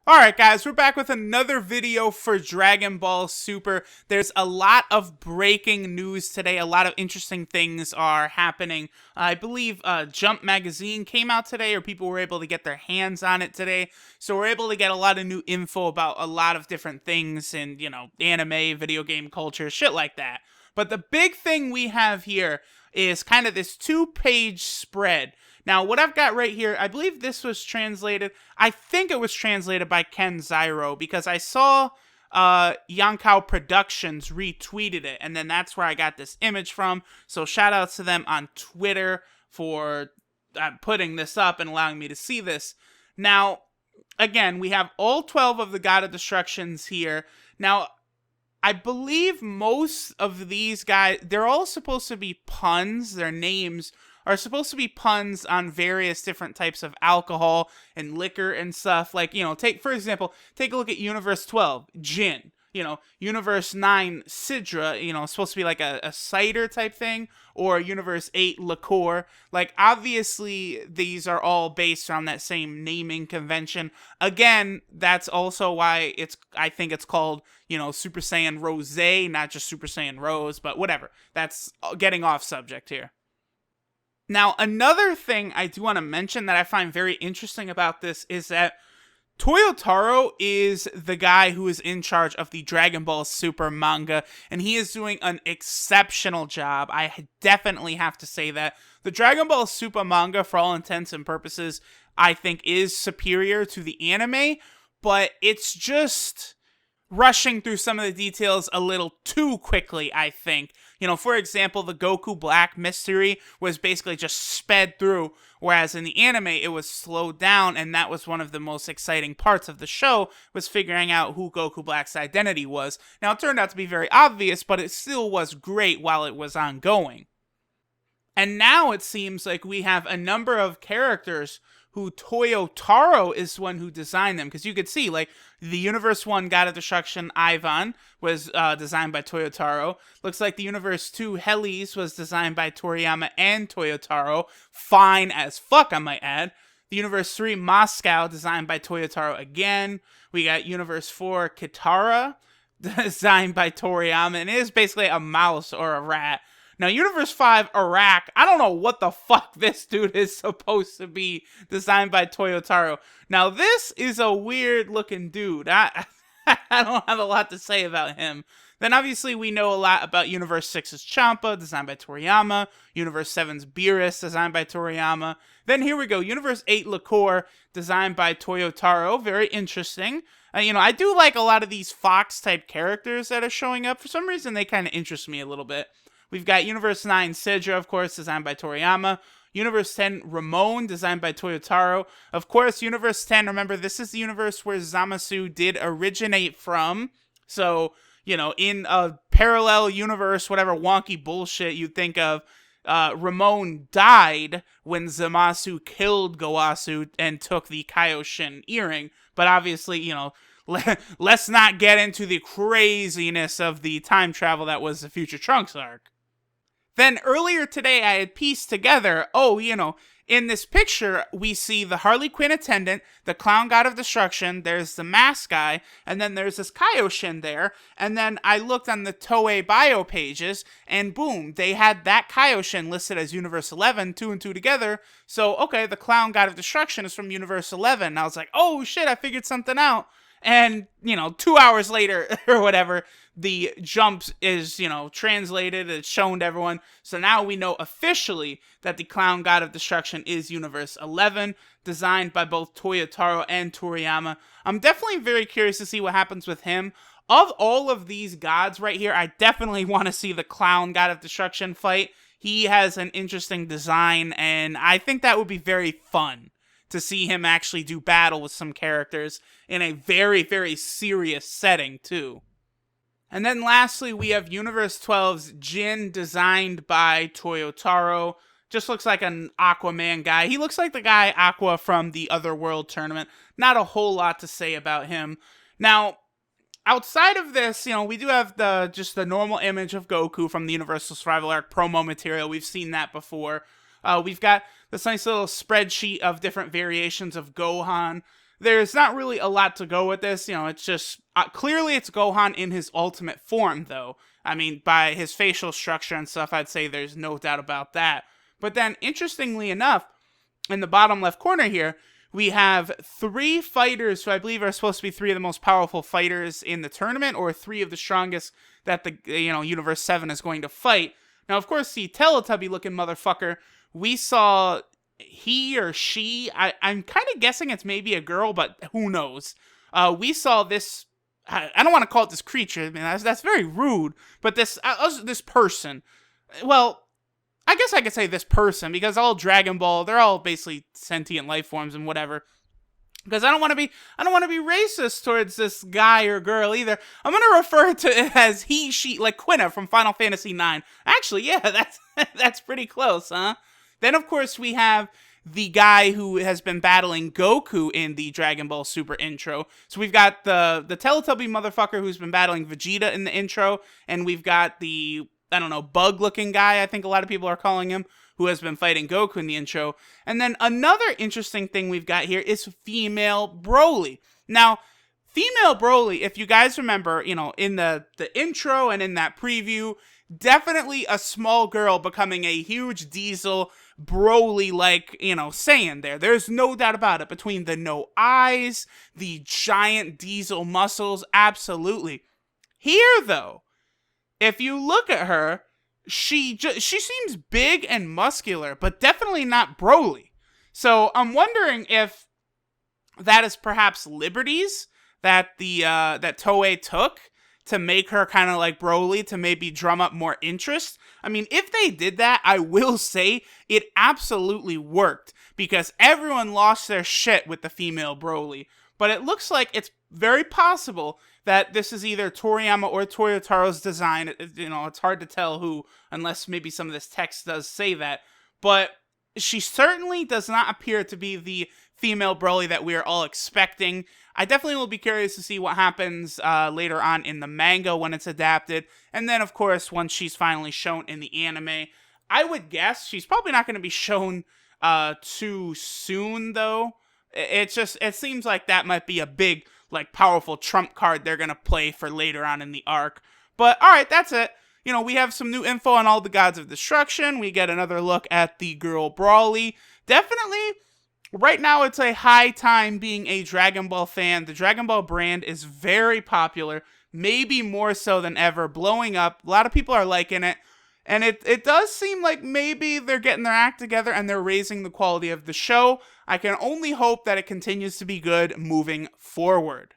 Alright guys, we're back with another video for Dragon Ball Super. There's a lot of breaking news today. A lot of interesting things are happening. I believe Jump Magazine came out today, or people were able to get their hands on it today. So we're able to get a lot of new info about a lot of different things in, anime, video game culture, shit like that. But the big thing we have here is kind of this two-page spread. Now, what I've got right here, I believe this was translated, I think it was translated by Ken Zyro, because I saw Yonkao Productions retweeted it, and then that's where I got this image from. So shout out to them on Twitter for putting this up and allowing me to see this. Now, again, we have all 12 of the God of Destructions here. Now, I believe most of these guys, they're all supposed to be puns. Their names are supposed to be puns on various different types of alcohol and liquor and stuff. Like, take a look at Universe 12, gin. Universe 9, Sidra, supposed to be like a cider type thing, or Universe 8, liqueur. Like, obviously, these are all based on that same naming convention. Again, that's also why I think it's called, Super Saiyan Rose, not just Super Saiyan Rose, but whatever. That's getting off subject here. Now, another thing I do want to mention that I find very interesting about this is that Toyotaro is the guy who is in charge of the Dragon Ball Super manga, and he is doing an exceptional job. I definitely have to say that. The Dragon Ball Super manga, for all intents and purposes, I think is superior to the anime, but it's just rushing through some of the details a little too quickly, I think. For example, the Goku Black mystery was basically just sped through, whereas in the anime, it was slowed down, and that was one of the most exciting parts of the show, was figuring out who Goku Black's identity was. Now, it turned out to be very obvious, but it still was great while it was ongoing. And now it seems like we have a number of characters who Toyotaro is the one who designed them. Because you could see, like, the Universe 1 God of Destruction, Ivan, was designed by Toyotaro. Looks like the Universe 2 Helles was designed by Toriyama and Toyotaro. Fine as fuck, I might add. The Universe 3 Moscow, designed by Toyotaro again. We got Universe 4 Kitara, designed by Toriyama. And it is basically a mouse or a rat. Now, Universe 5, Iraq, I don't know what the fuck this dude is supposed to be, designed by Toyotaro. Now, this is a weird-looking dude. I don't have a lot to say about him. Then, obviously, we know a lot about Universe 6's Champa, designed by Toriyama. Universe 7's Beerus, designed by Toriyama. Then, here we go, Universe 8 Liqueur, designed by Toyotaro. Very interesting. I do like a lot of these Fox-type characters that are showing up. For some reason, they kind of interest me a little bit. We've got Universe 9 Sidra, of course, designed by Toriyama. Universe 10 Ramon, designed by Toyotaro. Of course, Universe 10, remember, this is the universe where Zamasu did originate from. So, in a parallel universe, whatever wonky bullshit you think of, Ramon died when Zamasu killed Gowasu and took the Kaioshin earring. But obviously, let's not get into the craziness of the time travel that was the Future Trunks arc. Then earlier today, I had pieced together, in this picture, we see the Harley Quinn attendant, the Clown God of Destruction, there's the mask guy, and then there's this Kaioshin there, and then I looked on the Toei bio pages, and boom, they had that Kaioshin listed as Universe 11, 2 and 2 together, so, okay, the Clown God of Destruction is from Universe 11, and I was like, oh shit, I figured something out. And, 2 hours later, or whatever, the jump is, translated, it's shown to everyone. So now we know officially that the Clown God of Destruction is Universe 11, designed by both Toyotaro and Toriyama. I'm definitely very curious to see what happens with him. Of all of these gods right here, I definitely want to see the Clown God of Destruction fight. He has an interesting design, and I think that would be very fun to see him actually do battle with some characters in a very, very serious setting, too. And then lastly, we have Universe 12's Jin, designed by Toyotaro. Just looks like an Aquaman guy. He looks like the guy Aqua from the Otherworld tournament. Not a whole lot to say about him. Now, outside of this, we do have the normal image of Goku from the Universal Survival Arc promo material. We've seen that before. We've got this nice little spreadsheet of different variations of Gohan. there's not really a lot to go with this. You know, it's just clearly it's Gohan in his ultimate form, though. I mean, by his facial structure and stuff, I'd say there's no doubt about that. But then, interestingly enough, in the bottom left corner here, we have 3 fighters who I believe are supposed to be 3 of the most powerful fighters in the tournament, or 3 of the strongest that the Universe 7 is going to fight. Now, of course, the Teletubby-looking motherfucker, we saw he or she, I'm kind of guessing it's maybe a girl, but who knows. We saw this, I don't want to call it this creature, I mean, that's very rude, but this person, well, I guess I could say this person, because all Dragon Ball, they're all basically sentient life forms and whatever. Because I don't want to be racist towards this guy or girl either. I'm gonna refer to it as he, she, like Quina from Final Fantasy IX. Actually, yeah, that's pretty close, huh? Then of course we have the guy who has been battling Goku in the Dragon Ball Super intro. So we've got the Teletubby motherfucker who's been battling Vegeta in the intro, and we've got the, I don't know, bug-looking guy, I think a lot of people are calling him, who has been fighting Goku in the intro. And then another interesting thing we've got here is female Broly. Now, female Broly, if you guys remember, in the intro and in that preview, definitely a small girl becoming a huge Diesel Broly-like, Saiyan there. There's no doubt about it. Between the no eyes, the giant Diesel muscles, absolutely. Here, though, if you look at her, she seems big and muscular, but definitely not Broly. So I'm wondering if that is perhaps liberties that that Toei took to make her kind of like Broly, to maybe drum up more interest. I mean, if they did that, I will say it absolutely worked, because everyone lost their shit with the female Broly. But it looks like it's very possible that this is either Toriyama or Toyotaro's design. It's hard to tell who, unless maybe some of this text does say that. But she certainly does not appear to be the female Broly that we are all expecting. I definitely will be curious to see what happens later on in the manga when it's adapted. And then, of course, once she's finally shown in the anime. I would guess she's probably not going to be shown too soon, though. It seems like that might be a big, powerful trump card they're going to play for later on in the arc. But, alright, that's it. We have some new info on all the Gods of Destruction. We get another look at the girl Broly. Definitely, right now it's a high time being a Dragon Ball fan. The Dragon Ball brand is very popular, maybe more so than ever, blowing up. A lot of people are liking it. And it does seem like maybe they're getting their act together and they're raising the quality of the show. I can only hope that it continues to be good moving forward.